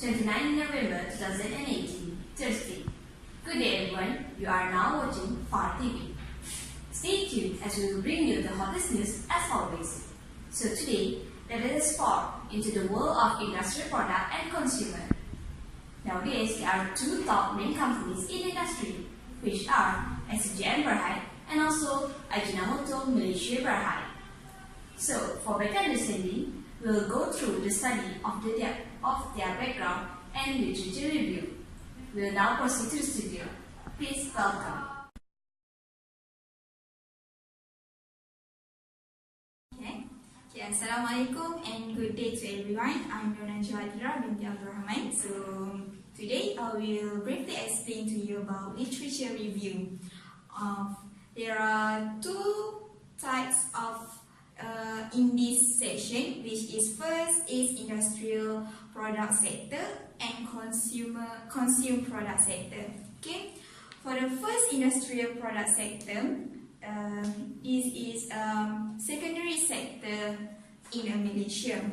29 November 2018, Thursday. Good day everyone, you are now watching FAR TV. Stay tuned as we will bring you the hottest news as always. So today, let us explore into the world of industrial product and consumer. Nowadays, there are two top main companies in the industry, which are SEPT18 Berhad and also Ajinomoto Malaysia Berhad. So, for better understanding, we will go through the study of their background and literature review. We will now proceed to the studio. Please welcome. Assalamualaikum and good day to everyone. I'm Dona Jawadira binti Abdul Rahman. So today I will briefly explain to you about literature review. There are two types of in this section, which is first is industrial product sector and consumer product sector. Okay, for the first industrial product sector, this is secondary sector in Malaysia.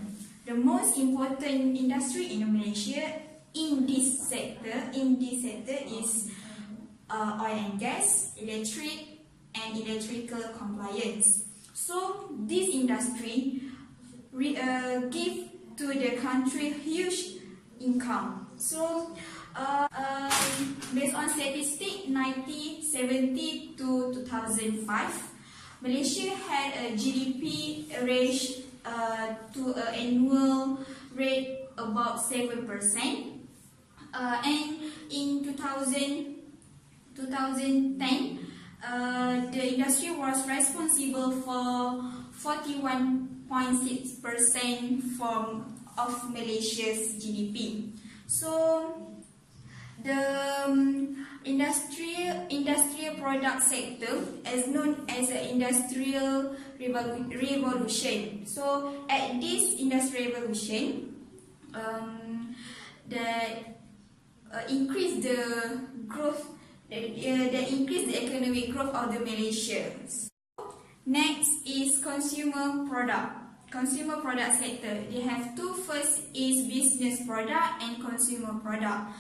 The most important industry in Malaysia in this sector is oil and gas, electric and electrical compliance. So this industry give to the country huge income. So based on statistics 1970 to 2005, Malaysia had a GDP range to an annual rate about 7%, and in 2010 the industry was responsible for 41.6% of Malaysia's GDP. So the industrial product sector is known as the industrial revolution. So at this industrial revolution, increase the economic growth of the Malaysia. Next is consumer product sector. They have two. First is business product and consumer product.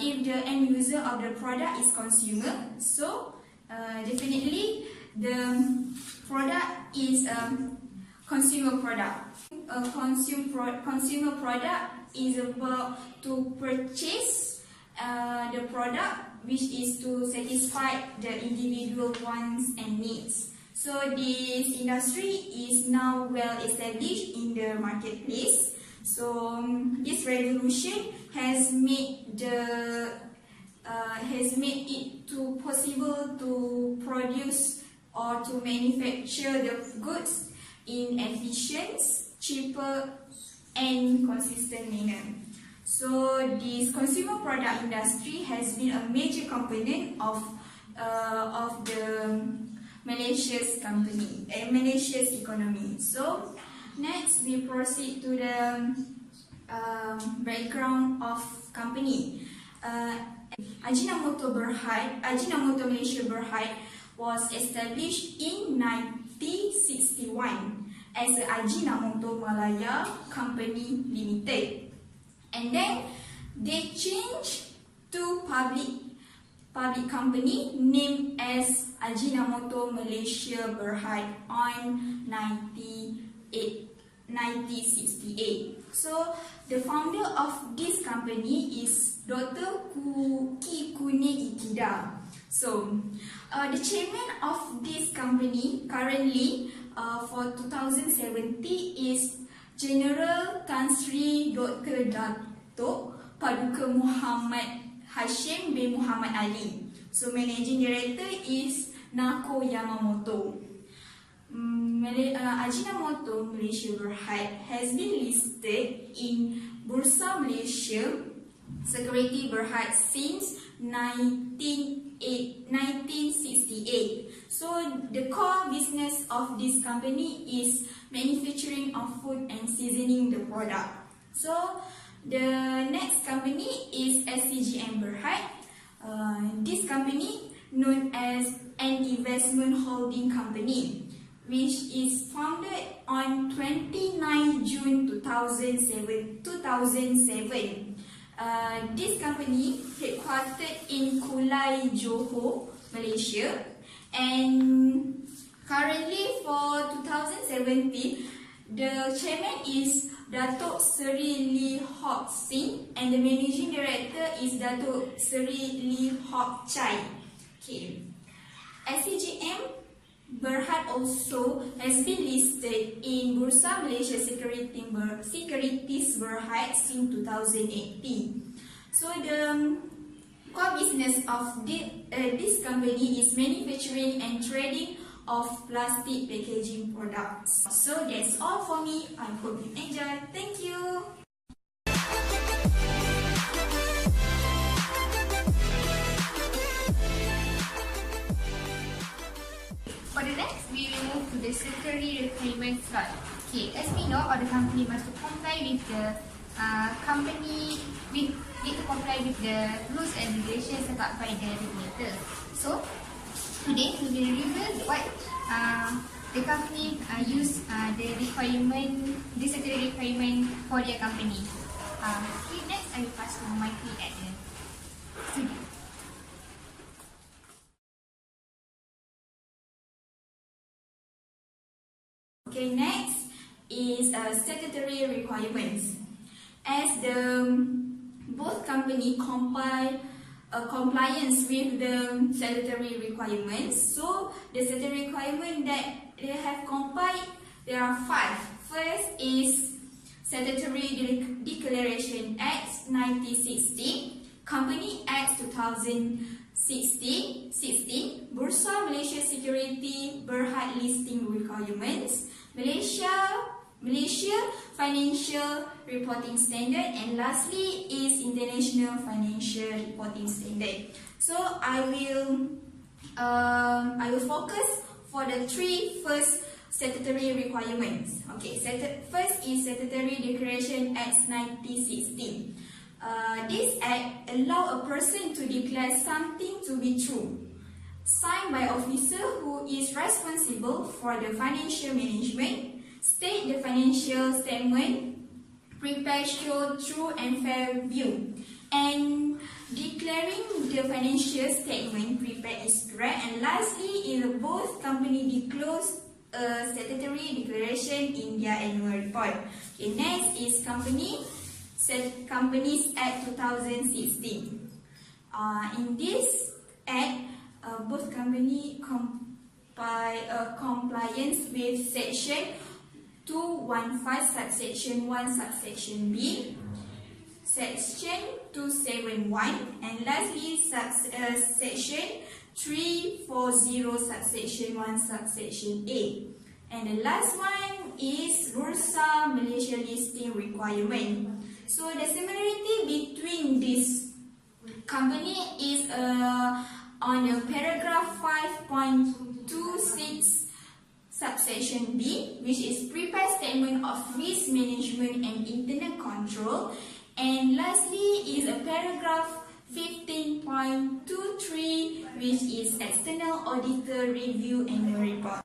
If the end user of the product is consumer, so definitely the product is consumer product. Consumer product is about to purchase the product, which is to satisfy the individual wants and needs. So this industry is now well established in the marketplace. So this revolution has made it possible to produce or to manufacture the goods in efficient, cheaper and consistent manner. So this consumer product industry has been a major component of the Malaysia's economy. So next we proceed to the background of company. Ajinomoto Malaysia Berhad was established in 1961 as the Ajinomoto Malaya Company Limited, and then they changed to public company named as Ajinomoto Malaysia Berhad on 1968. So the founder of this company is Dr. Kikune Ikeda. So the chairman of this company currently for 2017 is General Tan Sri Dr. Dato' Paduka Muhammad Hashim bin Muhammad Ali. So managing director is Nako Yamamoto. Ajinomoto Malaysia Berhad has been listed in Bursa Malaysia Security Berhad since 1968. So the core business of this company is manufacturing of food and seasoning the product. So the next company is SEPT18 Berhad. This company known as an investment holding company, which is founded on 29 June 2007. This company headquartered in Kulai, Johor, Malaysia, and currently for 2017, the chairman is Datuk Seri Lee Hock Sing and the managing director is Datuk Seri Lee Hock Chai. Okay. SEPT18 Berhad also has been listed in Bursa Malaysia Securities Berhad since 2018. So the core business of this company is manufacturing and trading of plastic packaging products. So that's all for me. I hope you enjoy. Thank you. For the next, we will move to the statutory requirements slot. Okay, as we know, all the company must comply with the rules and regulations set up by the regulator. So today we will review what the company use the statutory requirement for their company. Okay, next I will pass to my colleague at the studio. Okay, next is statutory requirements. As both company compliance with the statutory requirements, so the statutory requirement that they have complied, there are 5. First is Statutory Declaration Act 1960, Company Act 2016, Bursa Malaysia Security Berhad Listing Requirements, Malaysia Financial Reporting Standard, and lastly is International Financial Reporting Standard. So I will focus for the 3 first statutory requirements. Okay, first is Statutory Declaration Act 1916. This act allows a person to declare something to be true, signed by officer who is responsible for the financial management, state the financial statement, prepare show true and fair view, and declaring the financial statement prepared is correct, and lastly is both company disclose a statutory declaration in their annual report. Okay, next is Companies Act 2016. In this act, both company compliance with section 215 subsection 1 subsection B, section 271, and lastly section 340 subsection 1 subsection A. And the last one is Bursa Malaysia listing requirement. So the similarity between this company is on the paragraph 5.26 subsection B, which is prepare statement of risk management and internal control, and lastly is a paragraph 15.23, which is external auditor review annual report.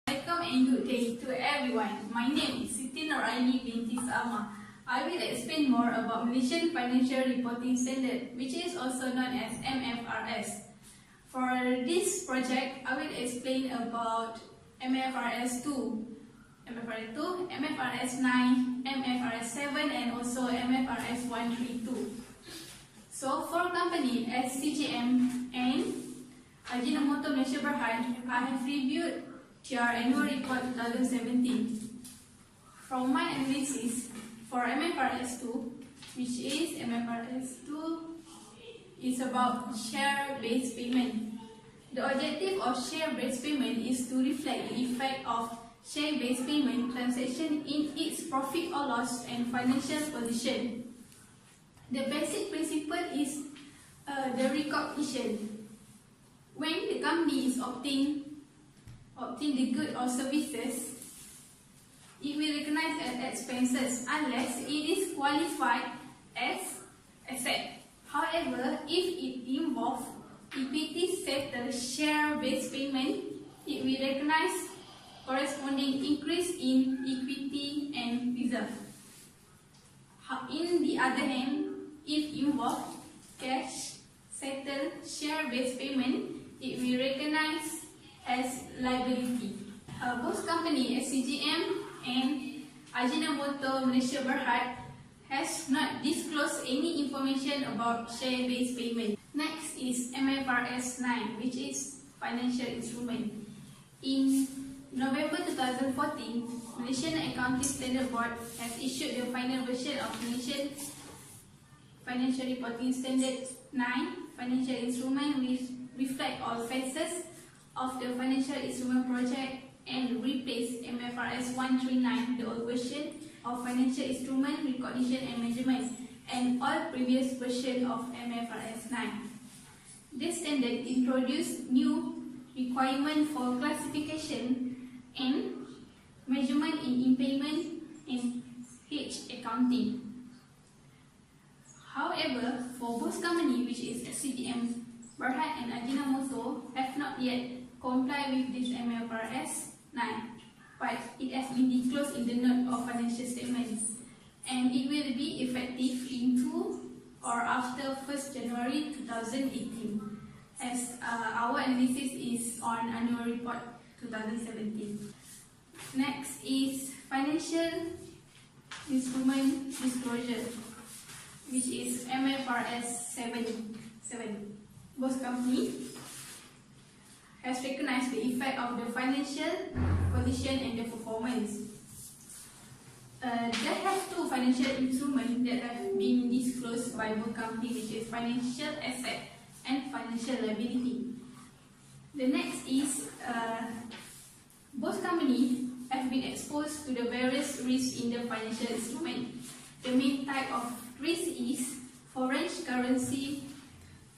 Welcome and good day to everyone. My name is Siti Noraini binti Sama. I will explain more about Malaysian Financial Reporting Standard, which is also known as MFRS. For this project, I will explain about MFRS 2, MFRS 2, MFRS 9, MFRS 7, and also MFRS 132. So for company SCGM and Ajinomoto Malaysia Berhad, I have reviewed their annual report 2017. From my analysis, for MFRS 2, which is MFRS 2 is about share-based payment. The objective of share-based payment is to reflect the effect of share-based payment transaction in its profit or loss and financial position. The basic principle is the recognition. When the company is obtain the good or services, it will recognize as expenses unless it is qualified as asset. However, if it involves equity settled share-based payment, it will recognize corresponding increase in equity and reserve. In the other hand, if involved cash settled share-based payment, it will recognize as liability. Both company SCGM and Ajinomoto Malaysia Berhad has not disclosed any information about share-based payment. Next is MFRS 9, which is financial instrument. In November 2014, Malaysian Accounting Standard Board has issued the final version of Malaysian Financial Reporting Standard 9 financial instrument, which reflect all phases of the financial instrument project and replace MFRS 139, the old version of financial instrument recognition and measurement, and all previous version of MFRS 9. This standard introduced new requirement for classification and measurement in impairment and hedge accounting. However, for both companies, which is SCGM Berhad and Ajinomoto, have not yet complied with this MFRS 9, but it has been disclosed in the note of financial statements, and it will be effective into or after 1st January 2018, as our analysis is on annual report 2017. Next is financial instrument disclosure, which is MFRS 7. Both companies has recognized the effect of the financial condition and the performance. There have two financial instruments that have been disclosed by both companies, which is financial asset and financial liability. The next is both companies have been exposed to the various risks in the financial instrument. The main type of risk is foreign currency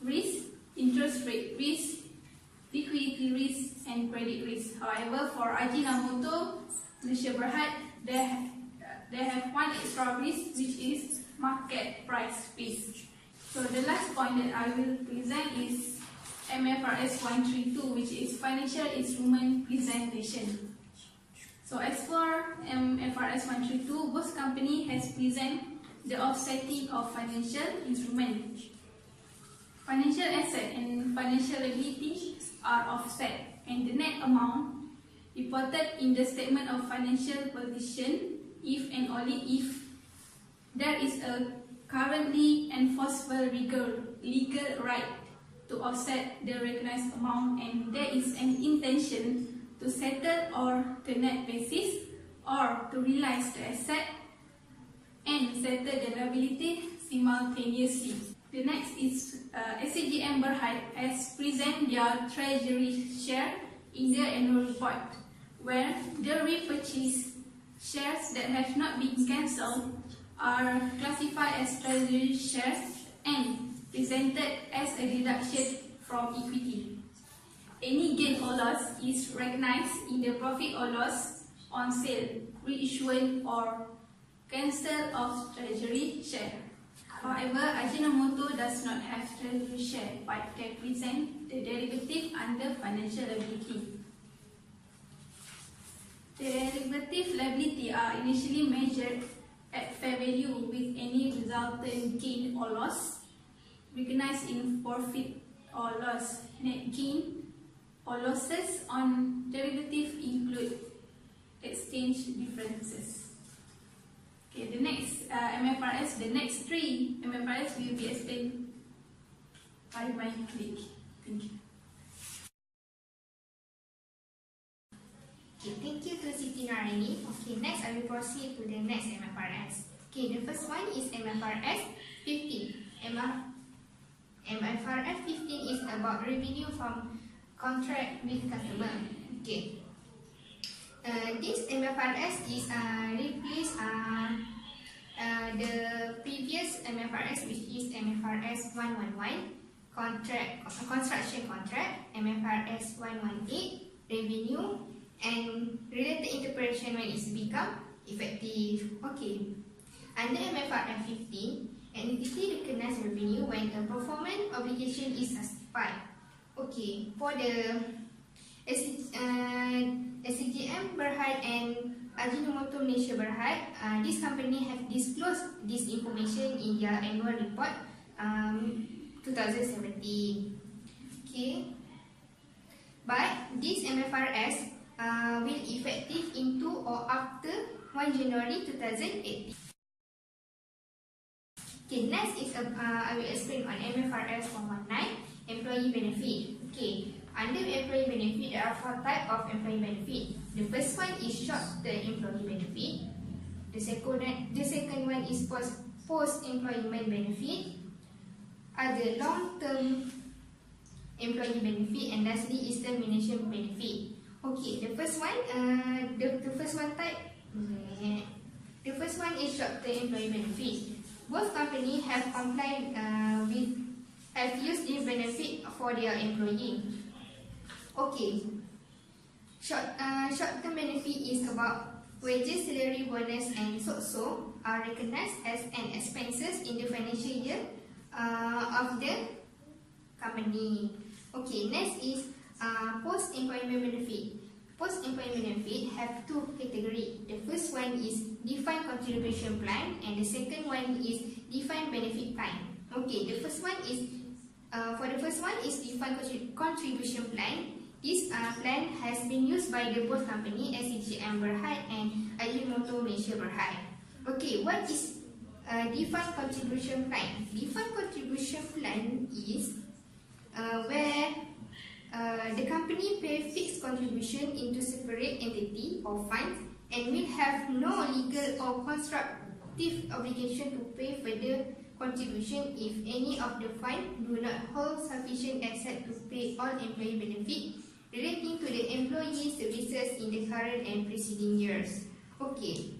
risk, interest rate risk, liquidity risk, and credit risk. However, for Ajinomoto Malaysia Berhad, they have one extra risk, which is market price risk. So the last point that I will present is MFRS 132, which is financial instrument presentation. So as for MFRS 132, both company has present the offsetting of financial instrument. Financial asset and financial liability are offset, and the net amount reported in the statement of financial position if and only if there is a currently enforceable legal right to offset the recognized amount, and there is an intention to settle or the net basis, or to realize the asset and settle the liability simultaneously. The next is SCGM Berhad has present their treasury share in their annual report, where the repurchased shares that have not been cancelled are classified as treasury shares and presented as a deduction from equity. Any gain or loss is recognized in the profit or loss on sale, reissuance, or cancel of treasury share. However, Ajinomoto does not have treasury share, but they present the derivative under financial liability. The derivative liability are initially measured at fair value, with any resultant gain or loss recognized in profit or loss. Net gain or losses on derivative include exchange differences. Okay, the next MFRS, the next three MFRS will be explained by my colleague. Thank you. Okay, thank you to Siti Naraini. Okay, next I will proceed to the next MFRS. Okay, the first one is MFRS 15. MFRS 15 is about revenue from contract with customer. Okay. This MFRS is replace the previous MFRS, which is MFRS 111 construction contract, MFRS 118 revenue, and related interpretation when it's become effective. Okay. Under MFRS 15, an entity recognizes revenue when a performance obligation is satisfied. Okay. For the SEPT18 Berhad and Ajinomoto Malaysia Berhad, this company have disclosed this information in their annual report 2017. Okay, but this MFRS will effective into or after 1 January 2018. Okay, next is I will explain on MFRS 119 employee benefit. Okay, under employee benefit there are 4 types of employee benefit. The first one is short-term employee benefit. The second one is post-employment benefit. Other long-term employee benefit, and lastly is termination benefit. Okay, the first one is short-term employee benefit. Both companies have complied have used this benefit for their employee. Okay, short-term benefit is about wages, salary, bonus, and so are recognized as an expenses in the financial year of the company. Okay, next is post-employment benefit. Post-employment benefit have 2 categories. The first one is defined contribution plan, and the second one is defined benefit plan. Okay, the first one is defined contribution plan. This plan has been used by the both company SEPT18 Berhad and Ajinomoto Malaysia Berhad. Okay, what is defined contribution plan? Defined contribution plan is where the company pay fixed contribution into separate entity or funds and will have no legal or constructive obligation to pay further contribution if any of the funds do not hold sufficient asset to pay all employee benefit relating to the employee services in the current and preceding years. Okay,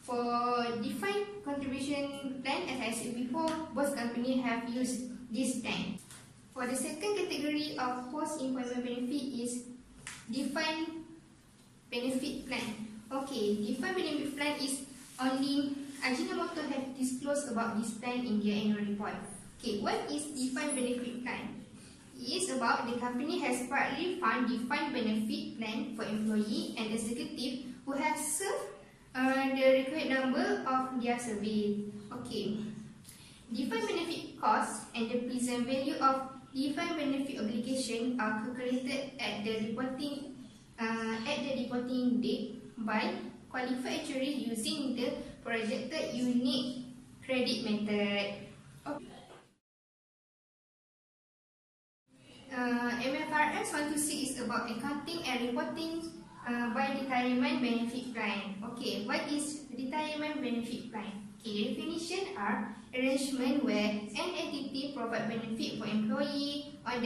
for defined contribution plan, as I said before, both companies have used this plan. For the second category of post-employment benefit is defined benefit plan. Okay, defined benefit plan is only Ajinomoto have disclosed about this plan in their annual report. Okay, what is defined benefit plan? It is about the company has partly found defined benefit plan for employee and executive who have served the required number of their service. Okay, defined benefit cost and the present value of defined benefit obligation are calculated at the reporting date by qualified actuary using the projected unit credit method. Okay. MFRS 126 is about accounting and reporting by retirement benefit plan. Okay, what is retirement benefit plan? Okay, definition are arrangement where an entity provide benefit for employee on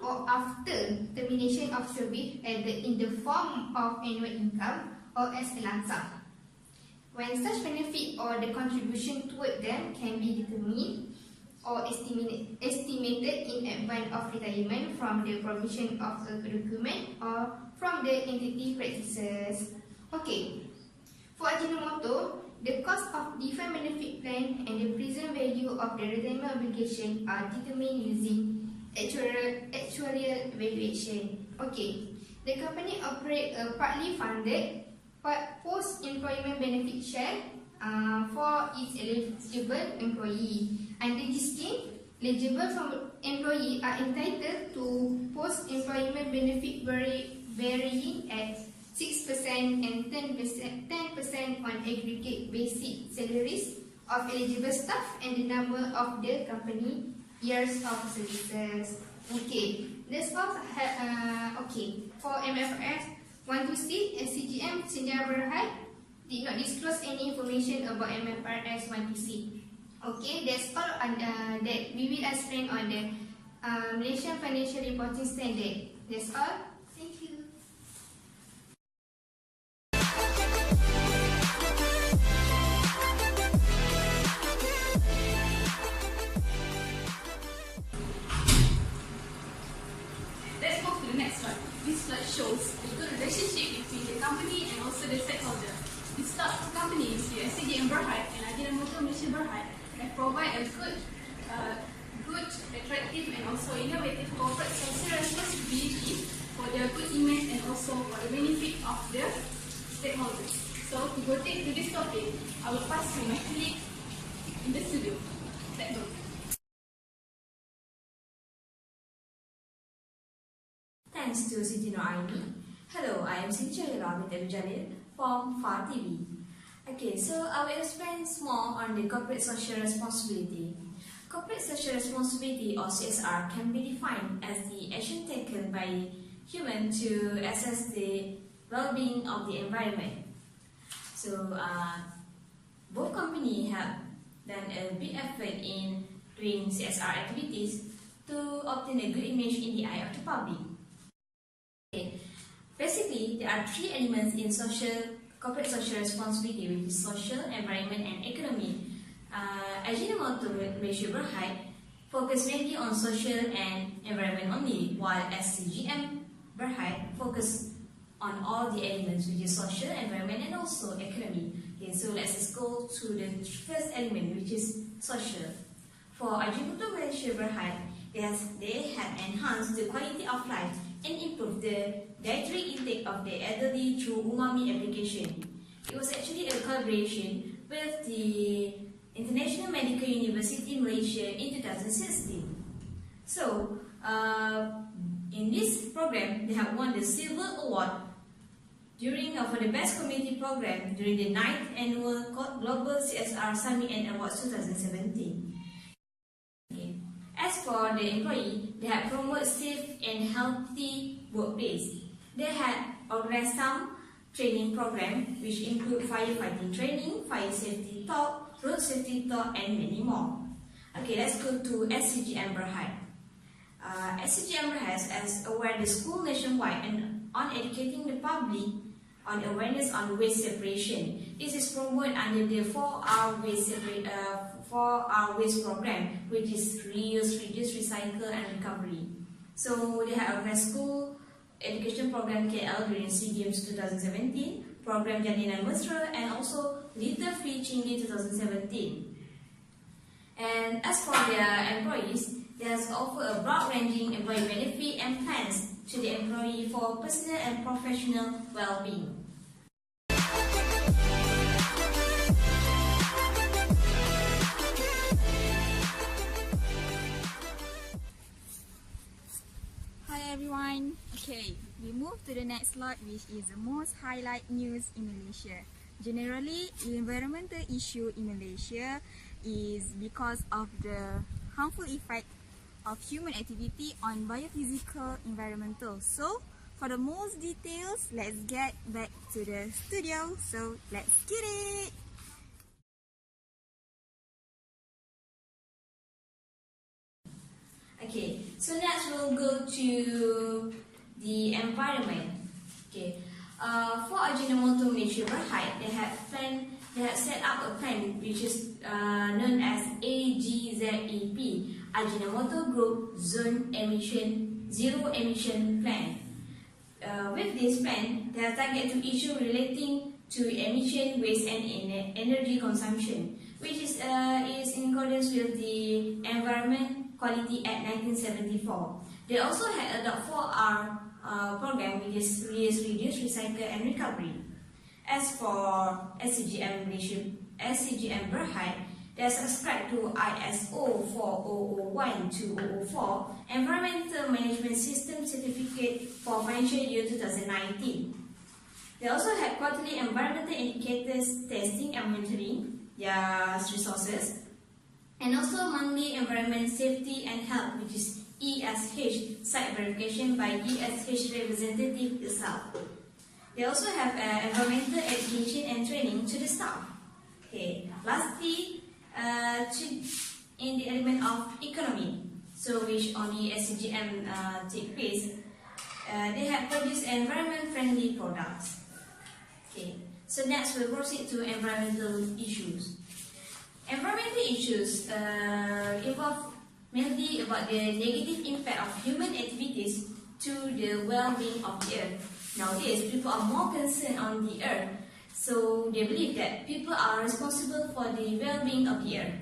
or after termination of service either in the form of annual income or as a lump sum. When such benefit or the contribution toward them can be determined or estimated in advance of retirement from the provision of a document or from the entity practices. Okay, for Ajinomoto, the cost of defined benefit plan and the present value of the retirement obligation are determined using actuarial valuation. Okay, the company operates a partly funded post-employment benefit share for its eligible employee. Under this scheme, eligible employees are entitled to post-employment benefit varying at 6% and 10% on aggregate basic salaries of eligible staff and the number of the company years of services. Okay, that's all. Okay, for MFRS 126, SEPT18 Berhad did not disclose any information about MFRS 126. Okay, that's all that we will explain on the Malaysian Financial Reporting Standard. That's all. Thank you. Let's move to the next slide. This slide shows the good relationship between the company and also the stakeholder. This company, SEPT18 Berhad and Ajinomoto Malaysia Berhad, that provide a good, attractive and also innovative corporate social responsibility for their good image and also for the benefit of the stakeholders. So to go take to this topic, I will pass to my colleague in the studio. Let's go. Thanks to Siti Noraini. Hello, I am Siti Jalil from FAR TV. Okay, so I will explain more on the corporate social responsibility. Corporate social responsibility or CSR can be defined as the action taken by humans to assess the well-being of the environment. So both companies have done a big effort in doing CSR activities to obtain a good image in the eye of the public. Okay. Basically, there are three elements in corporate social responsibility, which is social, environment, and economy. Ajinomoto ratio Berhad focus mainly on social and environment only, while SCGM Berhad focus on all the elements, which is social, environment, and also economy. Okay, so let's just go to the first element, which is social. For Ajinomoto ratio Berhad, they have enhanced the quality of life and improved the dietary intake of the elderly through umami application. It was actually a collaboration with the International Medical University Malaysia in 2016. So, in this program, they have won the Silver Award for the Best Community Program during the 9th Annual Global CSR Summit and Awards 2017. Okay. As for the employee, they have promoted safe and healthy workplace. They had organized some training program which include firefighting training, fire safety talk, road safety talk, and many more. Okay, let's go to SCGM Berhad. SCGM Berhad has aware the school nationwide and on educating the public on awareness on waste separation. This is promoted under the 4R waste program, which is reuse, reduce, recycle, and recovery. So they have a school education program KL during SEA Games 2017, program JAN19 and also Litter Free Chingy 2017. And as for their employees, they have offered a broad-ranging employee benefit and plans to the employee for personal and professional well-being. Hi everyone. Okay, we move to the next slide, which is the most highlight news in Malaysia. Generally, the environmental issue in Malaysia is because of the harmful effect of human activity on biophysical environmental. So, for the most details, let's get back to the studio. So, let's get it! Okay, so next we'll go to the environment. Okay, for Ajinomoto Malaysia Berhad, they have set up a plan which is known as AGZEP, Ajinomoto Group Zone Zero Emission Plan. With this plan, they are target to issue relating to emission, waste, and energy consumption, which is in accordance with the Environment Quality Act 1974. They also had a 4R program, which is reduce, recycle, and recovery. As for SCGM Berhad, they are subscribed to ISO 4001-2004 Environmental Management System Certificate for financial year 2019. They also have quarterly environmental indicators testing and monitoring their resources, and also monthly environment safety and health, which is ESH site verification by ESH representative itself. They also have environmental education and training to the staff. Okay. Lastly, in the element of economy, so which only SCGM take place, they have produced environment-friendly products. Okay. So next we'll proceed to environmental issues. Environmental issues involve mainly about the negative impact of human activities to the well-being of the earth. Nowadays, people are more concerned on the earth, so they believe that people are responsible for the well-being of the earth.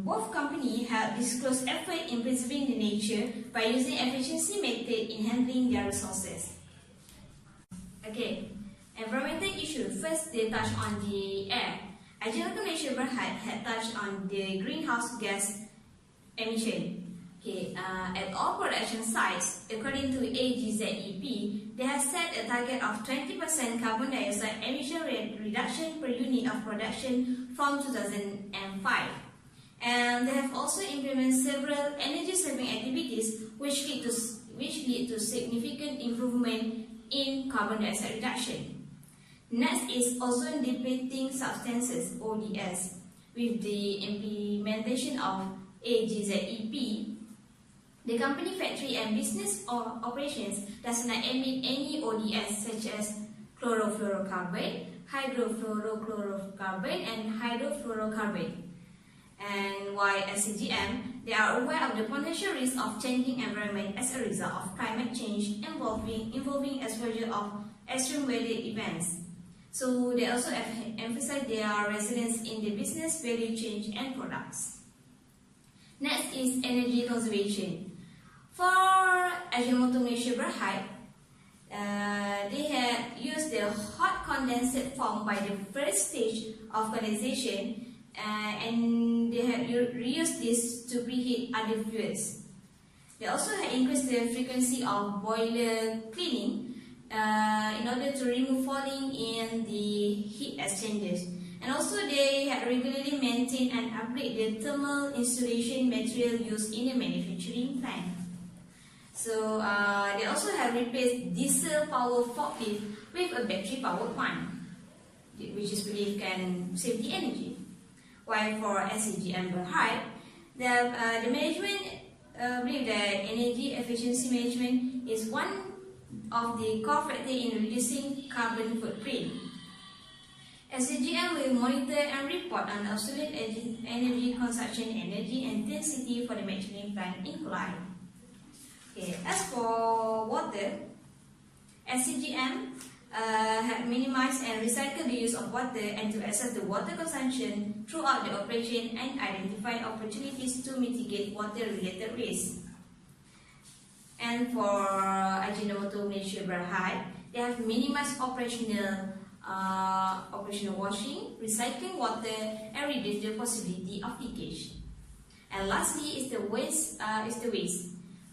both companies have disclosed effort in preserving the nature by using efficiency method in handling their resources. Okay, environmental issue. First, they touch on the air. Ajinomoto Malaysia Berhad had touched on the greenhouse gas emission. Okay, at all production sites, according to AGZEP, they have set a target of 20% carbon dioxide emission reduction per unit of production from 2005. And they have also implemented several energy-saving activities which lead to significant improvement in carbon dioxide reduction. Next is ozone depleting substances (ODS). With the implementation of AGZEP, the company factory and business operations does not emit any ODS such as chlorofluorocarbon, hydrofluorochlorocarbon, and hydrofluorocarbon. And while at CGM, they are aware of the potential risk of changing environment as a result of climate change involving exposure of extreme weather events. So they also emphasize their resilience in the business value chain and products. Next is energy conservation. For Ajinomoto Malaysia Berhad, they had used the hot condensate formed by the first stage of condensation, and they had reused this to preheat other fuels. They also had increased the frequency of boiler cleaning in order to remove fouling in the heat exchangers. And also they had regularly maintained and upgrade the thermal insulation material used in the manufacturing plant. So they also have replaced diesel power forklift with a battery powered one, which is believed can save the energy. While for SEGM Berhad, the management believe that energy efficiency management is one of the core factors in reducing carbon footprint. SEGM will monitor and report on absolute energy consumption and energy intensity for the manufacturing plant in Kulai. Okay. As for water, SEGM had minimized and recycled the use of water and to assess the water consumption throughout the operation and identify opportunities to mitigate water-related risks. And for Ajinomoto Malaysia Berhad, they have minimized operational washing, recycling water, and reduced the possibility of leakage. And lastly is the waste.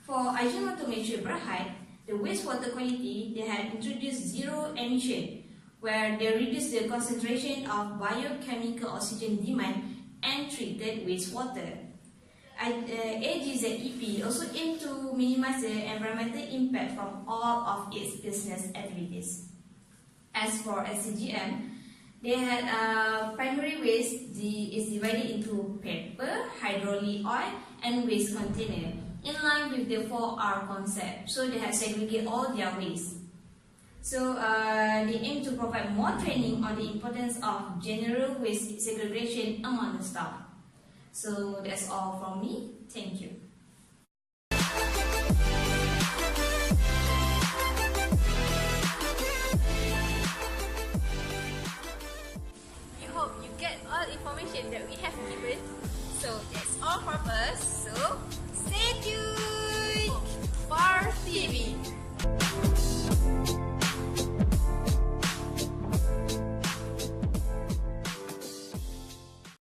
For Ajinomoto Malaysia Berhad, the wastewater quality, they have introduced zero emission, where they reduce the concentration of biochemical oxygen demand and treated wastewater. AGZEP also aims to minimize the environmental impact from all of its business activities. As for SCGM, they had primary waste is divided into paper, hydraulic oil, and waste container, in line with the 4R concept. So they have segregated all their waste. So they aim to provide more training on the importance of general waste segregation among the staff. So that's all from me. Thank you. We hope you get all information that we have given. So that's all from us. So